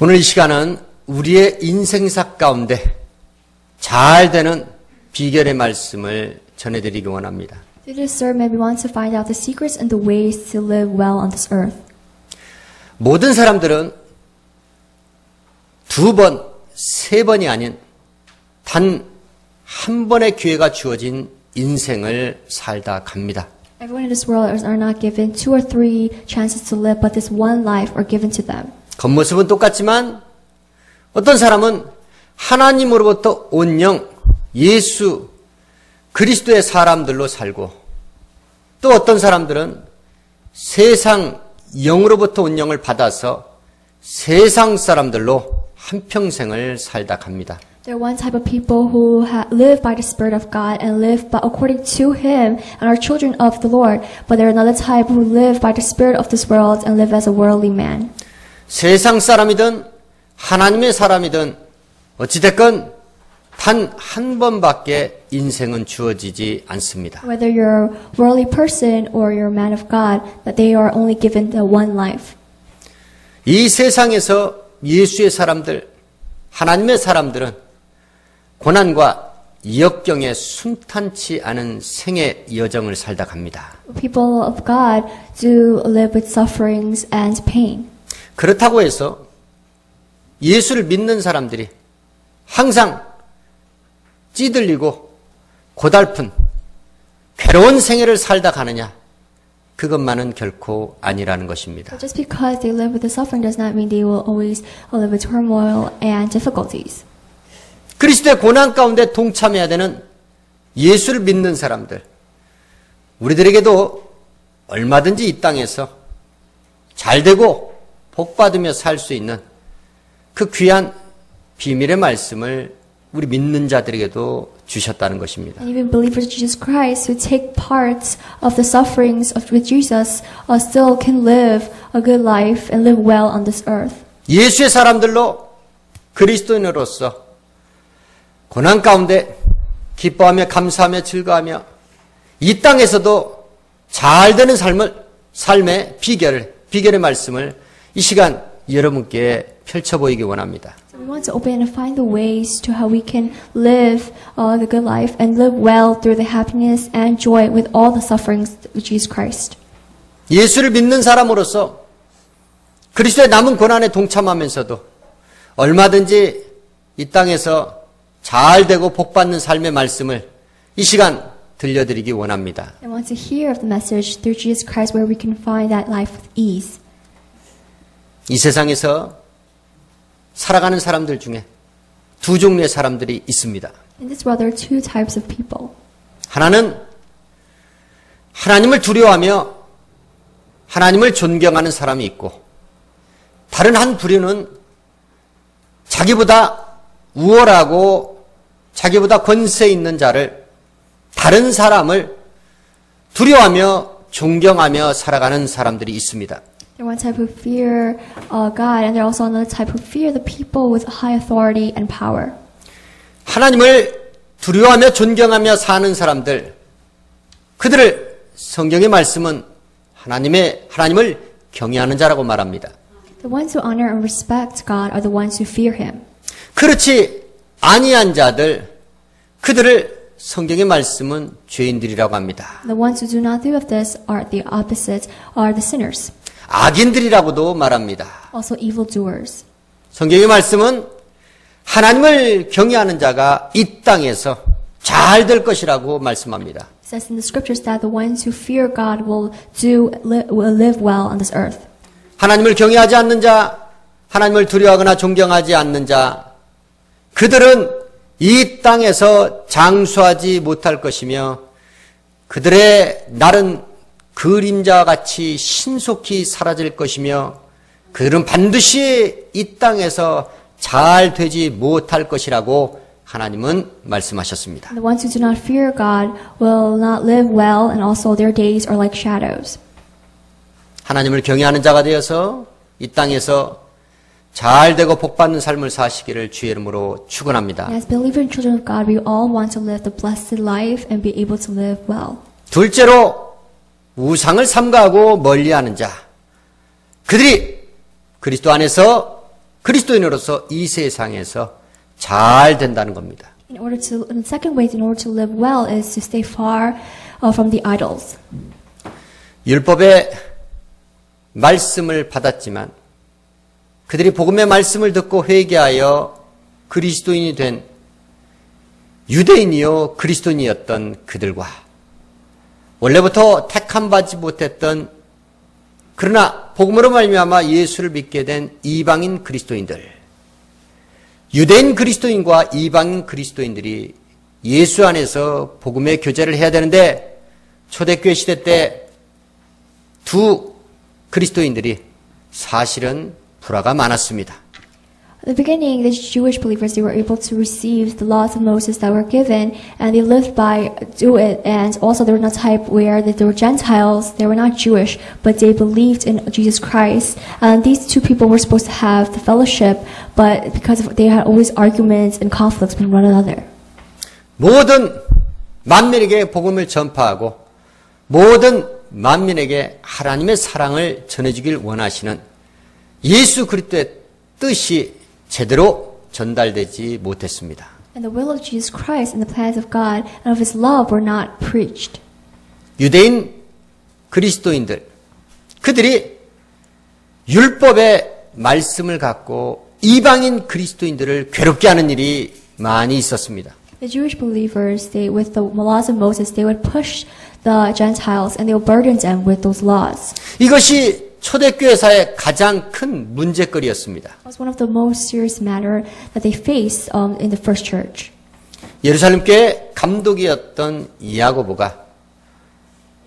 오늘 이 시간은 우리의 인생사 가운데 잘 되는 비결의 말씀을 전해드리기 원합니다. Through this sermon, we want to find out the secrets and the ways to live well on this earth. 모든 사람들은 두 번, 세 번이 아닌 단 한 번의 기회가 주어진 인생을 살다 갑니다. Everyone in this world are not given 2 or 3 chances to live, but this one life are given to them. 겉모습은 똑같지만 어떤 사람은 하나님으로부터 온 영, 예수, 그리스도의 사람들로 살고 또 어떤 사람들은 세상 영으로부터 온 영을 받아서 세상 사람들로 한평생을 살다 갑니다. There are one type of people who live by the Spirit of God and live according to Him and are children of the Lord. But there are another type who live by the spirit of this world and live as a worldly man. 세상 사람이든 하나님의 사람이든 어찌됐건 단 한 번밖에 인생은 주어지지 않습니다. Whether you're a worldly person or you're a man of God, that they are only given the one life. 이 세상에서 예수의 사람들, 하나님의 사람들은 고난과 역경에 순탄치 않은 생의 여정을 살다 갑니다. People of God do live with sufferings and pain. 그렇다고 해서 예수를 믿는 사람들이 항상 찌들리고 고달픈 괴로운 생애를 살다 가느냐? 그것만은 결코 아니라는 것입니다. Just because they live with the suffering does not mean they will always live with turmoil and difficulties. 그리스도의 고난 가운데 동참해야 되는 예수를 믿는 사람들, 우리들에게도 얼마든지 이 땅에서 잘되고 복받으며 살 수 있는 그 귀한 비밀의 말씀을 우리 믿는 자들에게도 주셨다는 것입니다. And even believers of Jesus Christ who take part of the sufferings with Jesus still can live a good life and live well on this earth. 예수의 사람들로 그리스도인으로서 고난 가운데 기뻐하며 감사하며 즐거워하며 이 땅에서도 잘 되는 삶의 비결의 말씀을 이 시간 여러분께 펼쳐 보이기 원합니다. So we want to open and find the ways to how we can live the good life and live well through the happiness and joy with all the sufferings of Jesus Christ. 예수를 믿는 사람으로서 그리스도의 남은 고난에 동참하면서도 얼마든지 이 땅에서 잘 되고 복받는 삶의 말씀을 이 시간 들려드리기 원합니다. I want to hear of the message through Jesus Christ where we can find that life with ease. 이 세상에서 살아가는 사람들 중에 두 종류의 사람들이 있습니다. In this world there are 2 types of people. 하나는 하나님을 두려워하며 하나님을 존경하는 사람이 있고 다른 한 부류는 자기보다 우월하고 자기보다 권세 있는 자를 다른 사람을 두려워하며 존경하며 살아가는 사람들이 있습니다. There are one type who fear God, and there are also another type who fear the people with high authority and power. 하나님을 두려워하며 존경하며 사는 사람들, 그들을 성경의 말씀은 하나님을 경외하는 자라고 말합니다. The ones who honor and respect God are the ones who fear Him. 그렇지 아니한 자들, 그들을 성경의 말씀은 죄인들이라고 합니다. The ones who do not do of this are the opposite, are the sinners. 악인들이라고도 말합니다. Also evildoers. 성경의 말씀은 하나님을 경외하는 자가 이 땅에서 잘 될 것이라고 말씀합니다. It says in the scriptures that the ones who fear God will live well on this earth. 하나님을 경외하지 않는 자, 하나님을 두려워하거나 존경하지 않는 자, 그들은 이 땅에서 장수하지 못할 것이며 그들의 날은 그림자와 같이 신속히 사라질 것이며 그들은 반드시 이 땅에서 잘 되지 못할 것이라고 하나님은 말씀하셨습니다. The ones who do not fear God will not live well, and also their days are like shadows. 하나님을 경외하는 자가 되어서 이 땅에서 잘 되고 복받는 삶을 사시기를 주의 이름으로 축원합니다. As believing children of God, we all want to live the blessed life and be able to live well. 둘째로 우상을 삼가하고 멀리하는 자, 그들이 그리스도 안에서 그리스도인으로서 이 세상에서 잘 된다는 겁니다. And the second way, in order to live well, is to stay far from the idols. 율법의 말씀을 받았지만 그들이 복음의 말씀을 듣고 회개하여 그리스도인이 된 유대인이요 그리스도인이었던 그들과 원래부터 택함 받지 못했던 그러나 복음으로 말미암아 예수를 믿게 된 이방인 그리스도인들, 유대인 그리스도인과 이방인 그리스도인들이 예수 안에서 복음의 교제를 해야 되는데 초대교회 시대 때 두 그리스도인들이 사실은 불화가 많았습니다. At the beginning, the Jewish believers, they were able to receive the laws of Moses that were given, and they lived by do it. And also, they were not type where they were Gentiles. They were not Jewish, but they believed in Jesus Christ. And these two people were supposed to have the fellowship, but because they had always arguments and conflicts with one another. 모든 만민에게 복음을 전파하고 모든 만민에게 하나님의 사랑을 전해주길 원하시는 예수 그리스도의 뜻이 제대로 전달되지 못했습니다. And the will of Jesus Christ and the plans of God and of His love were not preached. 유대인 그리스도인들, 그들이 율법의 말씀을 갖고 이방인 그리스도인들을 괴롭게 하는 일이 많이 있었습니다. The Jewish believers, with the laws of Moses, they would push the Gentiles and they would burden them with those laws. 이것이 초대교회사의 가장 큰 문제거리였습니다. It was one of the most serious matter that they faced in the first church. 예루살렘 교회 감독이었던 야고보가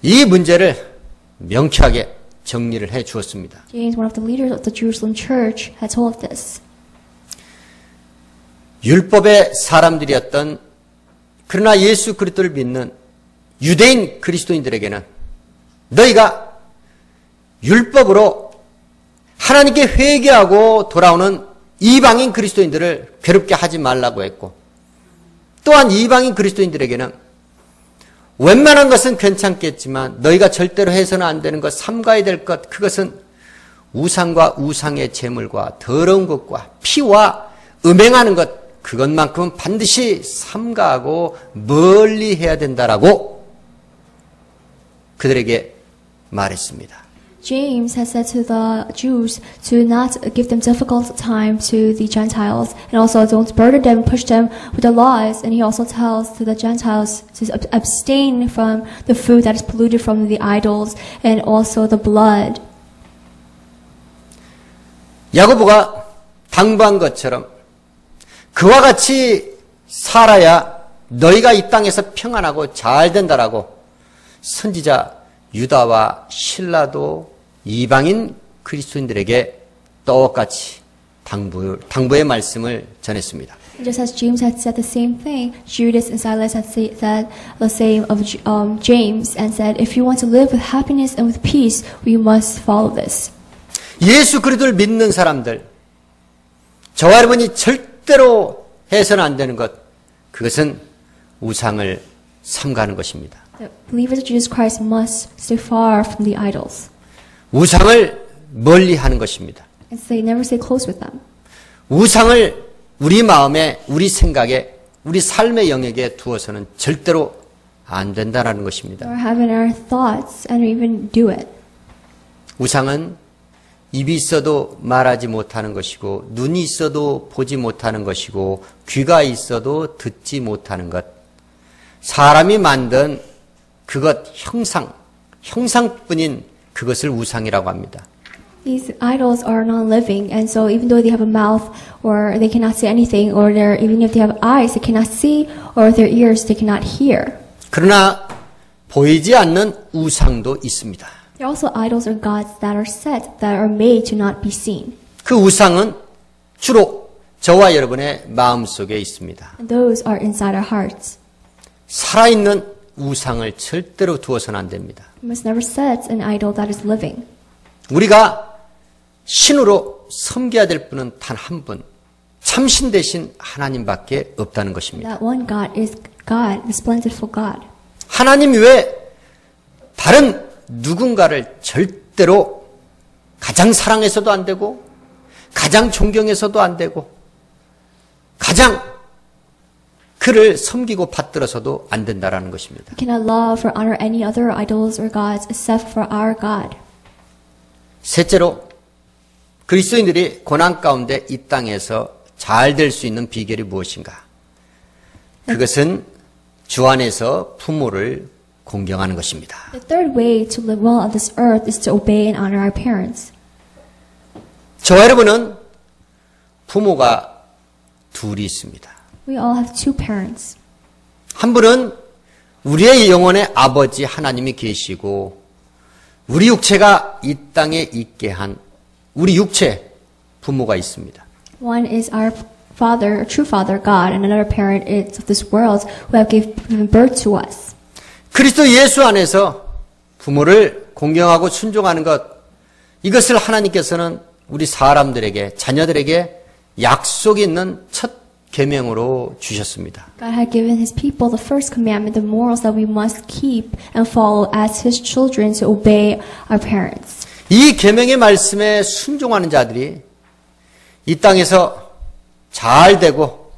이 문제를 명쾌하게 정리를 해 주었습니다. James, one of the leaders of the Jerusalem church, had told this. 율법의 사람들이었던 그러나 예수 그리스도를 믿는 유대인 그리스도인들에게는 너희가 율법으로 하나님께 회개하고 돌아오는 이방인 그리스도인들을 괴롭게 하지 말라고 했고 또한 이방인 그리스도인들에게는 웬만한 것은 괜찮겠지만 너희가 절대로 해서는 안 되는 것, 삼가야 될 것, 그것은 우상과 우상의 제물과 더러운 것과 피와 음행하는 것, 그것만큼은 반드시 삼가하고 멀리 해야 된다라고 그들에게 말했습니다. James has said to the Jews to not give them difficult time to the Gentiles, and also don't burden them, push them with the laws. And he also tells to the Gentiles to abstain from the food that is polluted from the idols, and also the blood. 야고보가 당부한 것처럼 그와 같이 살아야 너희가 이 땅에서 평안하고 잘 된다라고 선지자 유다와 실라도 이방인 그리스도인들에게 똑같이 당부의 말씀을 전했습니다. Just as James had said the same thing, Judas and Silas had said the same of James and said, if you want to live with happiness and with peace, we must follow this. 예수 그리스도를 믿는 사람들, 저와 여러분이 절대로 해서는 안 되는 것, 그것은 우상을 삼가하는 것입니다. The believers of Jesus Christ must stay far from the idols. 우상을 멀리하는 것입니다. And they never stay close with them. 우상을 우리 마음에, 우리 생각에, 우리 삶의 영역에 두어서는 절대로 안 된다는 것입니다. Or have in our thoughts and even do it. 우상은 입이 있어도 말하지 못하는 것이고 눈이 있어도 보지 못하는 것이고 귀가 있어도 듣지 못하는 것. 사람이 만든 그것 형상뿐인 그것을 우상이라고 합니다. These idols are non-living, and so even though they have a mouth, or they cannot say anything, or even if they have eyes, they cannot see, or with their ears, they cannot hear. 그러나 보이지 않는 우상도 있습니다. There are also idols or gods that are set, that are made to not be seen. 그 우상은 주로 저와 여러분의 마음속에 있습니다. And those are inside our hearts. 살아있는 우상을 절대로 두어서는 안 됩니다. We must never set an idol that is living. 우리가 신으로 섬겨야 될 분은 단 한 분, 참신 대신 하나님밖에 없다는 것입니다. That one God is God, the splendidful God. 하나님 외에 다른 누군가를 절대로 가장 사랑해서도 안 되고 가장 존경해서도 안 되고 가장 그를 섬기고 받들어서도 안 된다라는 것입니다. We cannot love or honor any other idols or gods except for our God. 셋째로 그리스도인들이 고난 가운데 이 땅에서 잘 될 수 있는 비결이 무엇인가? 그것은 주 안에서 부모를 공경하는 것입니다. The third way to live well on this earth is to obey and honor our parents. 저와 여러분은 부모가 둘이 있습니다. We all have two parents. 한 분은 우리의 영혼의 아버지 하나님이 계시고 우리 육체가 이 땅에 있게 한 우리 육체 부모가 있습니다. One is our Father, true Father, God, and another parent is of this world who have given birth to us. 그리스도 예수 안에서 부모를 공경하고 순종하는 것, 이것을 하나님께서는 우리 사람들에게, 자녀들에게 약속이 있는 첫 계명으로 주셨습니다. God had given His people the first commandment, the morals that we must keep and follow as His children to obey our parents. 이 계명의 말씀에 순종하는 자들이 이 땅에서 잘 되고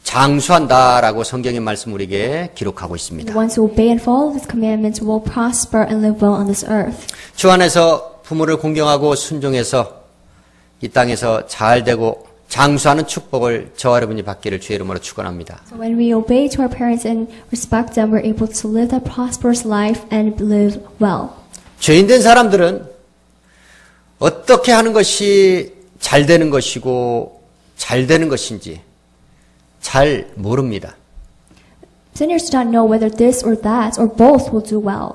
장수한다라고 성경의 말씀 우리에게 기록하고 있습니다. The ones who obey and follow these commandments will prosper and live well on this earth. 주 안에서 부모를 공경하고 순종해서 이 땅에서 잘 되고 장수하는 축복을 저와 여러분이 받기를 주의 이름으로 축원합니다. So when we obey to our parents and respect them, we're able to live that prosperous life and live well. 죄인된 사람들은 어떻게 하는 것이 잘 되는 것이고 잘 되는 것인지 잘 모릅니다. Sinners do not know whether this or that or both will do well.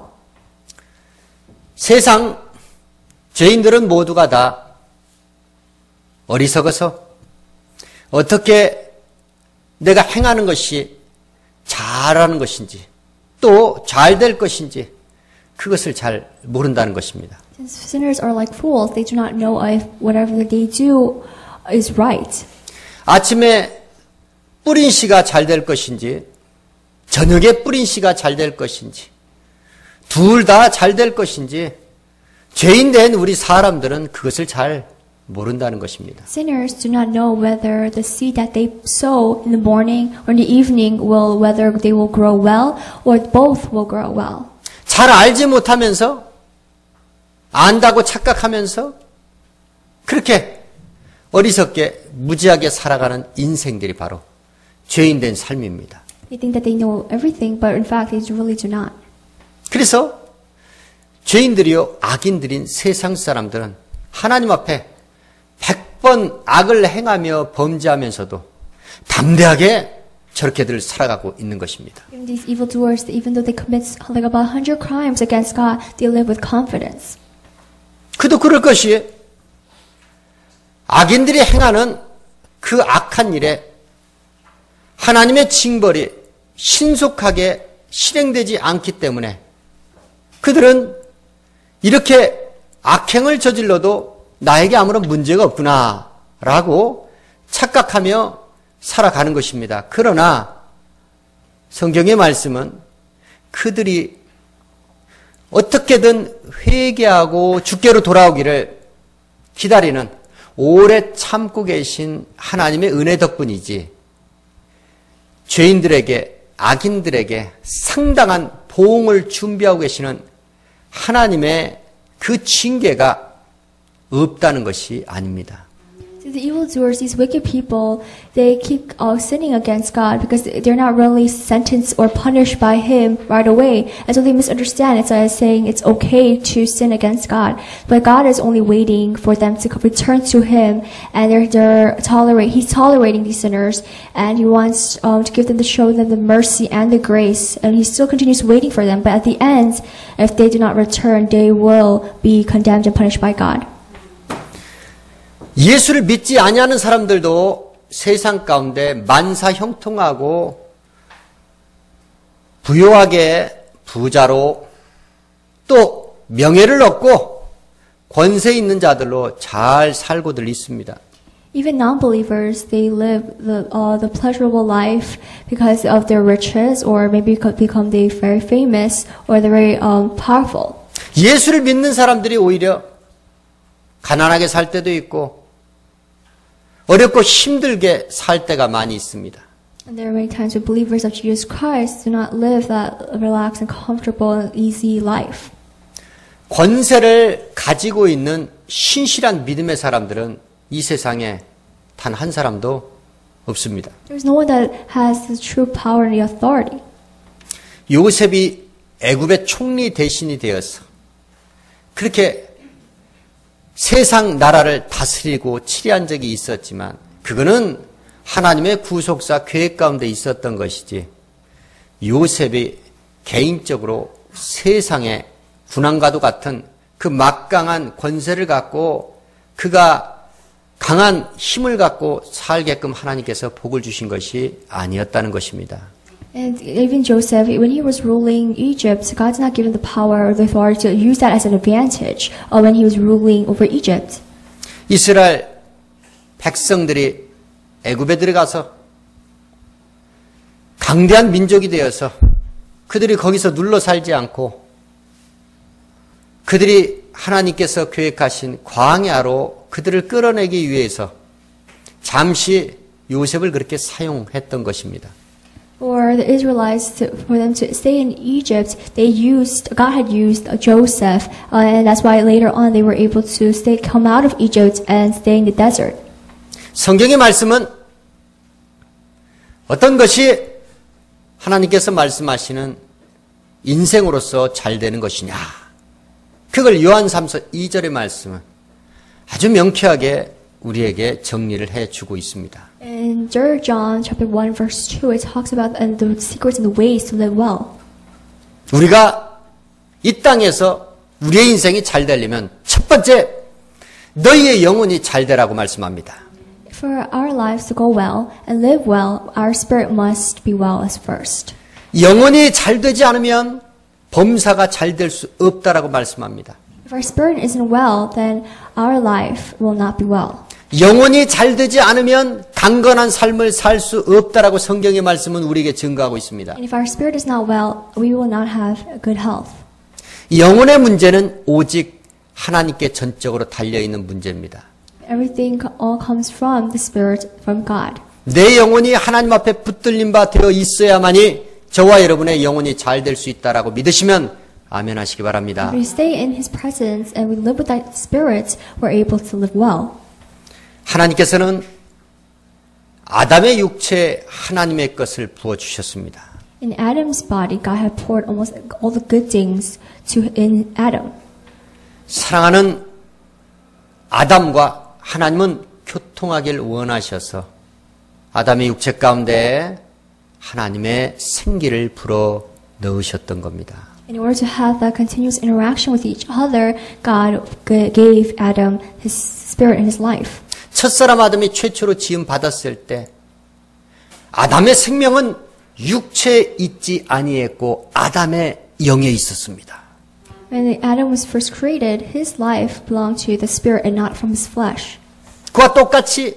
세상 죄인들은 모두가 다 어리석어서 어떻게 내가 행하는 것이 잘하는 것인지 또 잘 될 것인지 그것을 잘 모른다는 것입니다. Since sinners are like fools, they do not know if whatever they do is right. 아침에 뿌린 씨가 잘 될 것인지 저녁에 뿌린 씨가 잘 될 것인지 둘 다 잘 될 것인지 죄인된 우리 사람들은 그것을 잘 모른다는 것입니다. Sinners do not know whether the seed that they sow in the morning or in the evening will whether they will grow well or both will grow well. 잘 알지 못하면서 안다고 착각하면서 그렇게 어리석게 무지하게 살아가는 인생들이 바로 죄인된 삶입니다. They think that they know everything, but in fact they really do not. 그래서 죄인들이요 악인들인 세상 사람들은 하나님 앞에 100번 악을 행하며 범죄하면서도 담대하게 저렇게들 살아가고 있는 것입니다. Even these evildoers, even though they commit like about 100 crimes against God, they live with confidence. 그도 그럴 것이 악인들이 행하는 그 악한 일에 하나님의 징벌이 신속하게 실행되지 않기 때문에 그들은 이렇게 악행을 저질러도 나에게 아무런 문제가 없구나 라고 착각하며 살아가는 것입니다. 그러나 성경의 말씀은 그들이 어떻게든 회개하고 주께로 돌아오기를 기다리는 오래 참고 계신 하나님의 은혜 덕분이지 죄인들에게 악인들에게 상당한 보응을 준비하고 계시는 하나님의 그 징계가 없다는 것이 아닙니다. The evildoers, these wicked people, they keep sinning against God because they're not really sentenced or punished by Him right away. And so they misunderstand it as saying it's okay to sin against God. But God is only waiting for them to return to Him, and He's tolerating these sinners, and He wants to give them to show them the mercy and the grace, and He still continues waiting for them. But at the end, if they do not return, they will be condemned and punished by God. 예수를 믿지 아니하는 사람들도 세상 가운데 만사 형통하고 부유하게 부자로 또 명예를 얻고 권세 있는 자들로 잘 살고들 있습니다. Even non-believers, they live the pleasurable life because of their riches, or maybe become they very famous, or they're very powerful. 예수를 믿는 사람들이 오히려 가난하게 살 때도 있고 어렵고 힘들게 살 때가 많이 있습니다. And there are many times when believers of Jesus Christ do not live that relaxed and comfortable and easy life. 권세를 가지고 있는 신실한 믿음의 사람들은 이 세상에 단 한 사람도 없습니다. There's no one that has the true power and the authority. 요셉이 애굽의 총리 대신이 되어서 그렇게 세상 나라를 다스리고 치리한 적이 있었지만 그거는 하나님의 구속사 계획 가운데 있었던 것이지 요셉이 개인적으로 세상의 군왕과도 같은 그 막강한 권세를 갖고 그가 강한 힘을 갖고 살게끔 하나님께서 복을 주신 것이 아니었다는 것입니다. And even Joseph, when he was ruling Egypt, God did not give him the power or the authority to use that as an advantage when he was ruling over Egypt. 이스라엘 백성들이 애굽에 들어가서 강대한 민족이 되어서 그들이 거기서 눌러 살지 않고 그들이 하나님께서 계획하신 광야로 그들을 끌어내기 위해서 잠시 요셉을 그렇게 사용했던 것입니다. For the Israelites, for them to stay in Egypt, God had used Joseph, and that's why later on they were able to come out of Egypt and stay in the desert. 성경의 말씀은 어떤 것이 하나님께서 말씀하시는 인생으로서 잘 되는 것이냐. 그걸 요한 3서 2절의 말씀은 아주 명쾌하게 우리에게 정리를 해주고 있습니다. In 3 John chapter 1 verse 2 it talks about the secrets and the ways to live well. 우리가 이 땅에서 우리의 인생이 잘 되려면 첫 번째 너희의 영혼이 잘 되라고 말씀합니다. For our lives to go well and live well, our spirit must be well as first. 영혼이 잘 되지 않으면 범사가 잘 될 수 없다라고 말씀합니다. If our spirit isn't well, then our life will not be well. 영혼이 잘 되지 않으면 강건한 삶을 살 수 없다라고 성경의 말씀은 우리에게 증거하고 있습니다. And if our spirit is not well, we will not have good health. 영혼의 문제는 오직 하나님께 전적으로 달려있는 문제입니다. Everything all comes from the spirit from God. 내 영혼이 하나님 앞에 붙들린 바 되어 있어야만이 저와 여러분의 영혼이 잘 될 수 있다라고 믿으시면 아멘 하시기 바랍니다. If we stay in His presence and we live with that spirit, we're able to live well. 하나님께서는 아담의 육체에 하나님의 것을 부어주셨습니다. In Adam's body, God had poured almost all the good things in Adam. 사랑하는 아담과 하나님은 교통하길 원하셔서 아담의 육체 가운데 하나님의 생기를 불어 넣으셨던 겁니다. In order to have that continuous interaction with each other, God gave Adam His spirit in his life. 첫사람 아담이 최초로 지음 받았을 때 아담의 생명은 육체에 있지 아니했고 아담의 영에 있었습니다. When Adam was first created, his life belonged to the spirit and not from his flesh. 그와 똑같이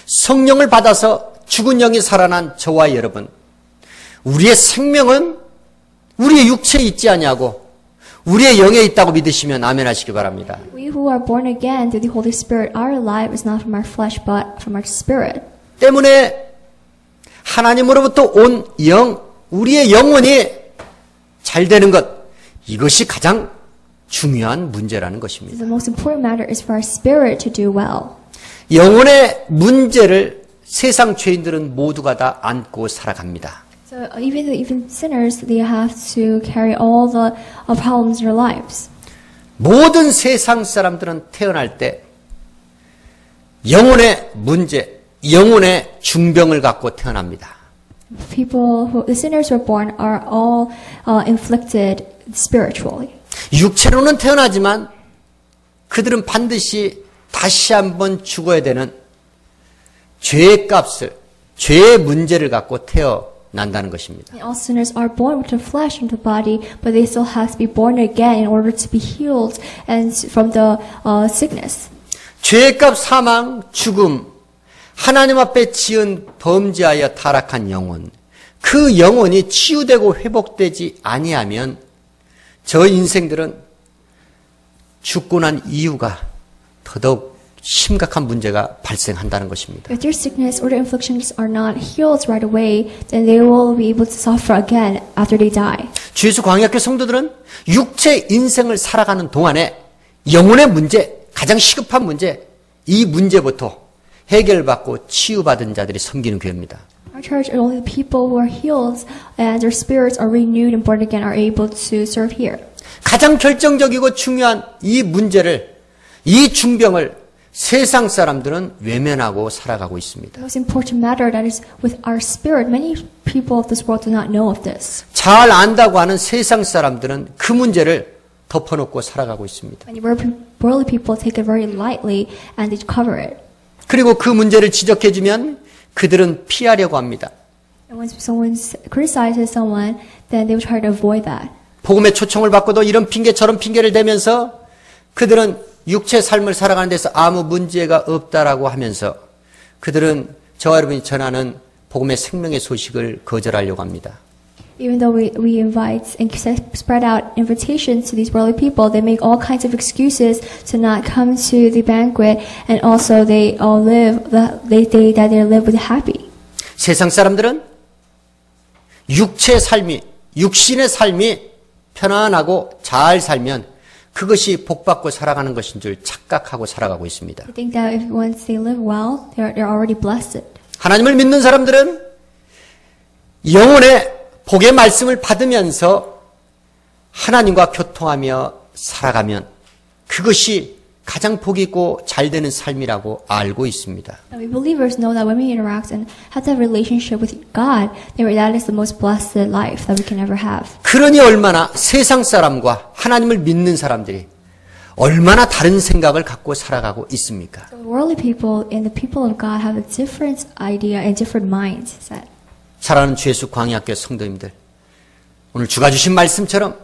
성령을 받아서 죽은 영이 살아난 저와 여러분, 우리의 생명은 우리의 육체에 있지 아니하고 우리의 영에 있다고 믿으시면 아멘 하시기 바랍니다. We who are born again through the Holy Spirit, our life is not from our flesh but from our spirit. 때문에 하나님으로부터 온 영, 우리의 영혼이 잘 되는 것, 이것이 가장 중요한 문제라는 것입니다. The most important matter is for our spirit to do well. 영혼의 문제를 세상 죄인들은 모두가 다 안고 살아갑니다. So even sinners, they have to carry all the problems in their lives. 모든 세상 사람들은 태어날 때 영혼의 문제, 영혼의 중병을 갖고 태어납니다. The sinners who are born are all inflicted spiritually. 육체로는 태어나지만 그들은 반드시 다시 한번 죽어야 되는 죄의 값을, 죄의 문제를 갖고 태어난다는 것입니다. All sinners are born with the flesh and the body, but they still have to be born again in order to be healed and from the sickness. 죄의 값, 사망, 죽음, 하나님 앞에 지은 범죄하여 타락한 영혼, 그 영혼이 치유되고 회복되지 아니하면 저 인생들은 죽고 난 이유가 더더욱 심각한 문제가 발생한다는 것입니다. If their sickness or their afflictions are not healed right away, then they will be able to suffer again after they die. 주 예수 광야학교 성도들은 육체 인생을 살아가는 동안에 영혼의 문제, 가장 시급한 문제, 이 문제부터 해결받고 치유받은 자들이 섬기는 교회입니다. Our church and only the people who are healed and their spirits are renewed and born again are able to serve here. 가장 결정적이고 중요한 이 문제를, 이 중병을 세상 사람들은 외면하고 살아가고 있습니다. The most important matter that is with our spirit, many people of this world do not know of this. 잘 안다고 하는 세상 사람들은 그 문제를 덮어놓고 살아가고 있습니다. Many worldly people take it very lightly and they cover it. 그리고 그 문제를 지적해주면 그들은 피하려고 합니다. And when someone criticizes someone, then they will try to avoid that. 복음의 초청을 받고도 이런 핑계 저런 핑계를 대면서 그들은 육체 삶을 살아가는 데서 아무 문제가 없다라고 하면서 그들은 저와 여러분이 전하는 복음의 생명의 소식을 거절하려고 합니다. Even though we invite and spread out invitations to these worldly people, they make all kinds of excuses to not come to the banquet, and also they all live they live with happy. 세상 사람들은 육신의 삶이 편안하고 잘 살면 그것이 복받고 살아가는 것인 줄 착각하고 살아가고 있습니다. They think that if once they live well, they're already blessed. 하나님을 믿는 사람들은 영혼의 복의 말씀을 받으면서 하나님과 교통하며 살아가면 그것이 가장 복 있고 잘 되는 삶이라고 알고 있습니다. We believers know that when we interact and have that relationship with God, that is the most blessed life that we can ever have. 그러니 얼마나 세상 사람과 하나님을 믿는 사람들이 얼마나 다른 생각을 갖고 살아가고 있습니까? So worldly people and the people of God have a different idea and different mindset. 사랑하는 주 예수 광야학교 성도님들, 오늘 주가 주신 말씀처럼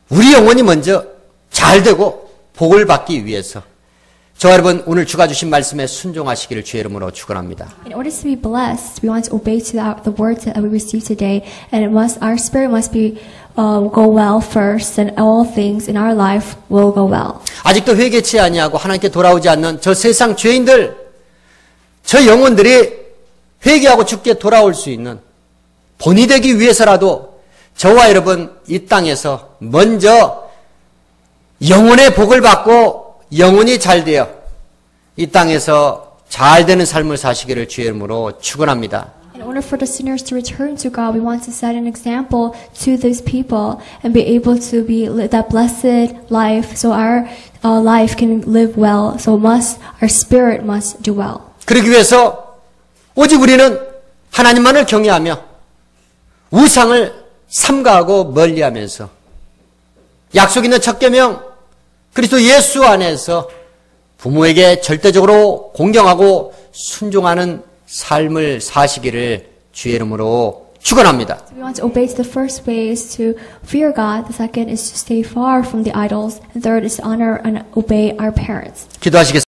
우리 영혼이 먼저 잘 되고 복을 받기 위해서 저와 여러분 오늘 주가 주신 말씀에 순종하시기를 주의 이름으로 축원합니다. In order to be blessed, we want to obey to the words that we receive today, and our spirit must be go well first, and all things in our life will go well. 아직도 회개치 아니하고 하나님께 돌아오지 않는 저 세상 죄인들, 저 영혼들이 회개하고 주께 돌아올 수 있는 본이 되기 위해서라도 저와 여러분 이 땅에서 먼저 영혼의 복을 받고 영혼이 잘 되어 이 땅에서 잘 되는 삶을 사시기를 주의 이름으로 축원합니다. In order for the sinners to return to God, we want to set an example to these people and be able to be that blessed life, so our life can live well. So our spirit must do well. 그러기 위해서 오직 우리는 하나님만을 경외하며 우상을 삼가하고 멀리하면서 약속 있는 첫 계명 그리스도 예수 안에서 부모에게 절대적으로 공경하고 순종하는 삶을 사시기를 주의 이름으로 축원합니다. So we want to obey. The first way is to fear God. The second is to stay far from the idols. And third is to honor and obey our parents. 기도하시겠습니다.